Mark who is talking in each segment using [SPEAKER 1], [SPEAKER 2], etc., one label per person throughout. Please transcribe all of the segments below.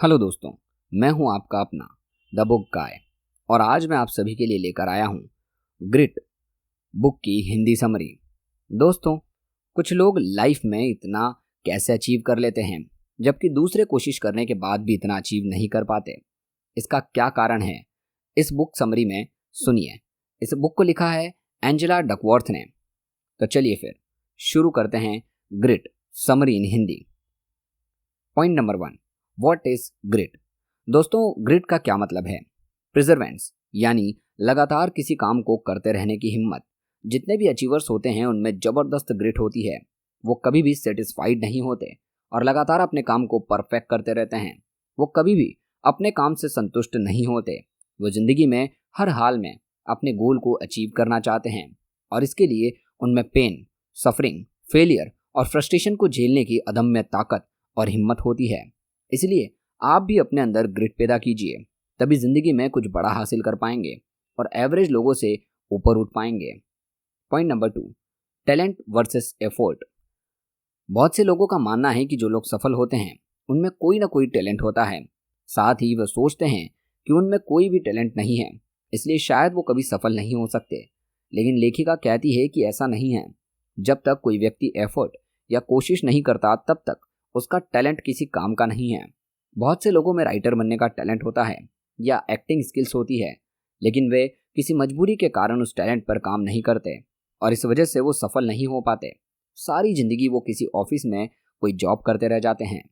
[SPEAKER 1] Hello दोस्तों, मैं हूं आपका अपना द बुक गाय और आज मैं आप सभी के लिए लेकर आया हूं ग्रिट बुक की हिंदी समरी। दोस्तों, कुछ लोग लाइफ में इतना कैसे अचीव कर लेते हैं जबकि दूसरे कोशिश करने के बाद भी इतना अचीव नहीं कर पाते। इसका क्या कारण है, इस बुक समरी में सुनिए। इस बुक को लिखा है एंजेला डकवर्थ ने। तो चलिए फिर शुरू करते हैं grit summary in Hindi. Point number 1, what is grit. दोस्तों, ग्रिट का क्या मतलब है? प्रिजर्वेंस यानी लगातार किसी काम को करते रहने की हिम्मत। जितने भी अचीवर्स होते हैं उनमें जबरदस्त ग्रिट होती है। वो कभी भी सेटिस्फाइड नहीं होते और लगातार अपने काम को परफेक्ट करते रहते हैं। वो कभी भी अपने काम से संतुष्ट नहीं होते। वो जिंदगी में हर हाल में अपने गोल को अचीव करना चाहते हैं और इसके लिए उनमें पेन, सफरिंग, फेलियर और फ्रस्ट्रेशन को झेलने की अदम्य ताकत और हिम्मत होती है। इसलिए आप भी अपने अंदर ग्रिट पैदा कीजिए, तभी जिंदगी में कुछ बड़ा हासिल कर पाएंगे और एवरेज लोगों से ऊपर उठ पाएंगे। Point number 2, talent versus effort. बहुत से लोगों का मानना है कि जो लोग सफल होते हैं उनमें कोई ना कोई टैलेंट होता है। साथ ही वे सोचते हैं कि उनमें कोई भी टैलेंट नहीं है, इसलिए शायद वो कभी सफल नहीं हो सकते। लेकिन लेखिका कहती है कि ऐसा नहीं है। जब तक कोई व्यक्ति एफर्ट या कोशिश नहीं करता तब तक उसका टैलेंट किसी काम का नहीं है। बहुत से लोगों में राइटर बनने का टैलेंट होता है या एक्टिंग स्किल्स होती है, लेकिन वे किसी मजबूरी के कारण उस टैलेंट पर काम नहीं करते और इस वजह से वो सफल नहीं हो पाते। सारी जिंदगी वो किसी ऑफिस में कोई जॉब करते रह जाते हैं।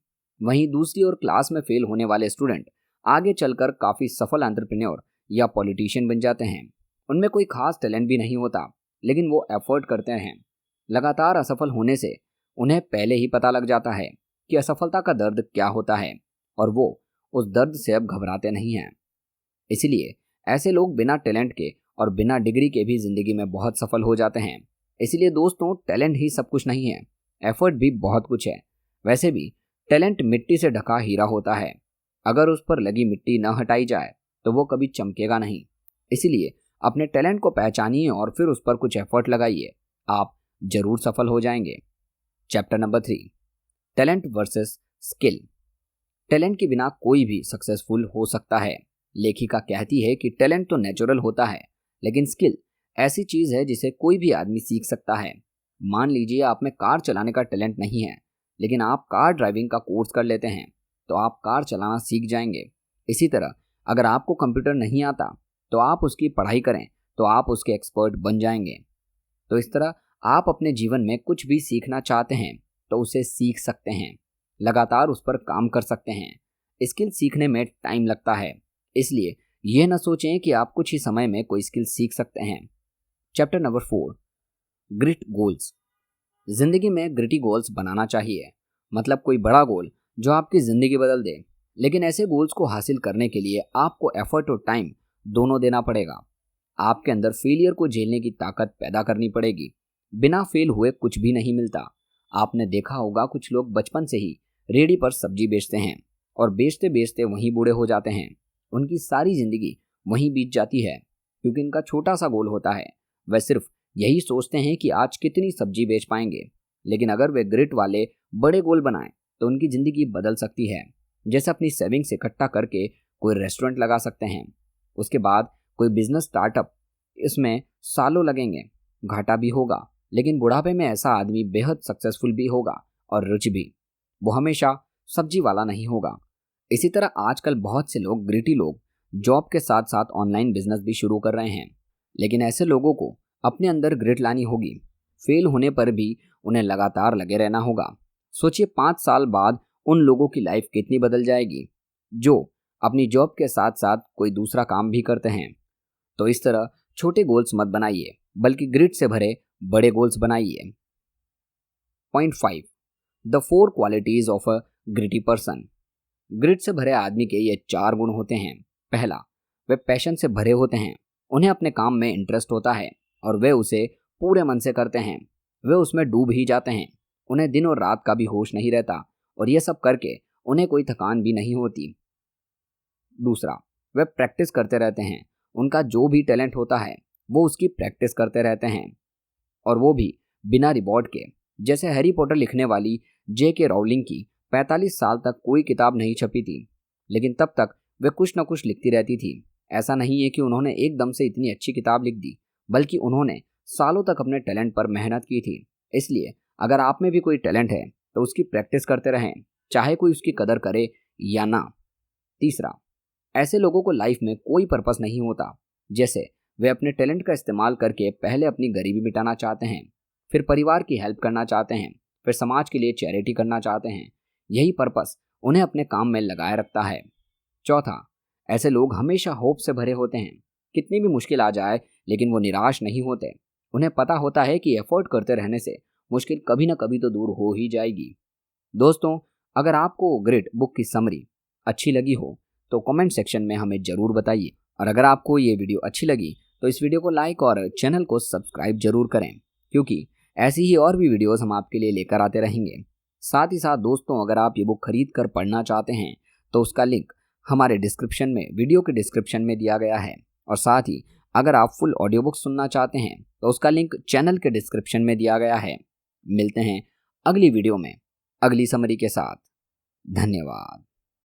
[SPEAKER 1] वहीं दूसरी ओर क्लास में फेल होने वाले स्टूडेंट आगे चलकर काफ़ी सफल एंटरप्रेन्योर या पॉलिटिशियन बन जाते हैं। उनमें कोई खास टैलेंट भी नहीं होता, लेकिन वो एफर्ट करते हैं। लगातार असफल होने से उन्हें पहले ही पता लग जाता है कि असफलता का दर्द क्या होता है और वो उस दर्द से अब घबराते नहीं हैं। इसलिए ऐसे लोग बिना टैलेंट के और बिना डिग्री के भी जिंदगी में बहुत सफल हो जाते हैं। इसलिए दोस्तों, टैलेंट ही सब कुछ नहीं है, एफर्ट भी बहुत कुछ है। वैसे भी टैलेंट मिट्टी से ढका हीरा होता है। अगर उस पर लगी मिट्टी न हटाई जाए तो वो कभी चमकेगा नहीं। इसलिए अपने टैलेंट को पहचानिए और फिर उस पर कुछ एफर्ट लगाइए, आप जरूर सफल हो जाएंगे। Chapter number 3, talent versus skill. Talent के बिना कोई भी सक्सेसफुल हो सकता है। लेखिका कहती है कि टैलेंट तो नेचुरल होता है, लेकिन स्किल ऐसी चीज है जिसे कोई भी आदमी सीख सकता है। मान लीजिए आप में कार चलाने का टैलेंट नहीं है, लेकिन आप कार ड्राइविंग का कोर्स कर लेते हैं तो आप कार चलाना सीख जाएंगे। इसी तरह अगर आपको कंप्यूटर नहीं आता तो आप उसकी पढ़ाई करें तो आप उसके एक्सपर्ट बन जाएंगे। तो इस तरह आप अपने जीवन में कुछ भी सीखना चाहते हैं तो उसे सीख सकते हैं, लगातार उस पर काम कर सकते हैं। स्किल सीखने में टाइम लगता है, इसलिए यह न सोचें कि आप कुछ ही समय में कोई स्किल सीख सकते हैं। Chapter number 4, grit goals. जिंदगी में ग्रिटी गोल्स बनाना चाहिए, मतलब कोई बड़ा गोल जो आपकी जिंदगी बदल दे। लेकिन ऐसे गोल्स को हासिल करने के लिए आपको एफर्ट और टाइम दोनों देना पड़ेगा। आपके अंदर फेलियर को झेलने की ताकत पैदा करनी पड़ेगी। बिना फेल हुए कुछ भी नहीं मिलता। आपने देखा होगा कुछ लोग बचपन से ही रेहड़ी पर सब्जी बेचते हैं और बेचते बेचते वहीं बूढ़े हो जाते हैं। उनकी सारी जिंदगी वहीं बीत जाती है क्योंकि इनका छोटा सा गोल होता है। वह सिर्फ यही सोचते हैं कि आज कितनी सब्जी बेच पाएंगे। लेकिन अगर वे ग्रिट वाले बड़े गोल बनाएं तो उनकी जिंदगी बदल सकती है। जैसे अपनी सेविंग्स इकट्ठा करके कोई रेस्टोरेंट लगा सकते हैं, उसके बाद कोई बिजनेस स्टार्टअप। इसमें सालों लगेंगे, घाटा भी होगा, लेकिन बुढ़ापे में ऐसा आदमी बेहद सक्सेसफुल भी होगा और रिच भी। वो हमेशा सब्जी वाला नहीं होगा। इसी तरह आजकल बहुत से लोग, ग्रिटी लोग, जॉब के साथ साथ ऑनलाइन बिजनेस भी शुरू कर रहे हैं। लेकिन ऐसे लोगों को अपने अंदर ग्रिट लानी होगी। फेल होने पर भी उन्हें लगातार लगे रहना होगा। सोचिए 5 साल बाद उन लोगों की लाइफ कितनी बदल जाएगी जो अपनी जॉब के साथ साथ कोई दूसरा काम भी करते हैं। तो इस तरह छोटे गोल्स मत बनाइए, बल्कि ग्रिट से भरे बड़े गोल्स बनाइए। Point 5, the 4 qualities of a gritty person. Grit से भरे आदमी के ये 4 गुण होते हैं। पहला, वे पैशन से भरे होते हैं। उन्हें अपने काम में इंटरेस्ट होता है और वे उसे पूरे मन से करते हैं। वे उसमें डूब ही जाते हैं। उन्हें दिन और रात का भी होश नहीं रहता और ये सब करके उन्हें कोई थकान भी नहीं होती। दूसरा, वे प्रैक्टिस करते रहते हैं। उनका जो भी टैलेंट होता है वो उसकी प्रैक्टिस करते रहते हैं, और वो भी बिना रिवॉर्ड के। जैसे हैरी पॉटर लिखने वाली J.K. राउलिंग की 45 साल तक कोई किताब नहीं छपी थी, लेकिन तब तक वे कुछ न कुछ लिखती रहती थी। ऐसा नहीं है कि उन्होंने एकदम से इतनी अच्छी किताब लिख दी, बल्कि उन्होंने सालों तक अपने टैलेंट पर मेहनत की थी। इसलिए अगर आप में भी कोई टैलेंट है तो उसकी प्रैक्टिस करते रहें, चाहे कोई उसकी कदर करे या ना। तीसरा, ऐसे लोगों को लाइफ में कोई पर्पस नहीं होता। जैसे वे अपने टैलेंट का इस्तेमाल करके पहले अपनी गरीबी मिटाना चाहते हैं, फिर परिवार की हेल्प करना चाहते हैं, फिर समाज के लिए चैरिटी करना चाहते हैं। यही पर्पस उन्हें अपने काम में लगाए रखता है। चौथा, ऐसे लोग हमेशा होप से भरे होते हैं। कितनी भी मुश्किल आ जाए लेकिन वो निराश नहीं होते। उन्हें पता होता है कि एफर्ट करते रहने से मुश्किल कभी ना कभी तो दूर हो ही जाएगी। दोस्तों, अगर आपको ग्रिट बुक की समरी अच्छी लगी हो तो कमेंट सेक्शन में हमें जरूर बताइए। और अगर आपको ये वीडियो अच्छी लगी तो इस वीडियो को लाइक और चैनल को सब्सक्राइब जरूर करें, क्योंकि ऐसी ही और भी वीडियोस हम आपके लिए लेकर आते रहेंगे। साथ ही साथ दोस्तों, अगर आप ये बुक खरीद कर पढ़ना चाहते हैं तो उसका लिंक हमारे डिस्क्रिप्शन में, वीडियो के डिस्क्रिप्शन में दिया गया है। और साथ ही अगर आप फुल ऑडियो बुक सुनना चाहते हैं तो उसका लिंक चैनल के डिस्क्रिप्शन में दिया गया है। मिलते हैं अगली वीडियो में अगली समरी के साथ। धन्यवाद।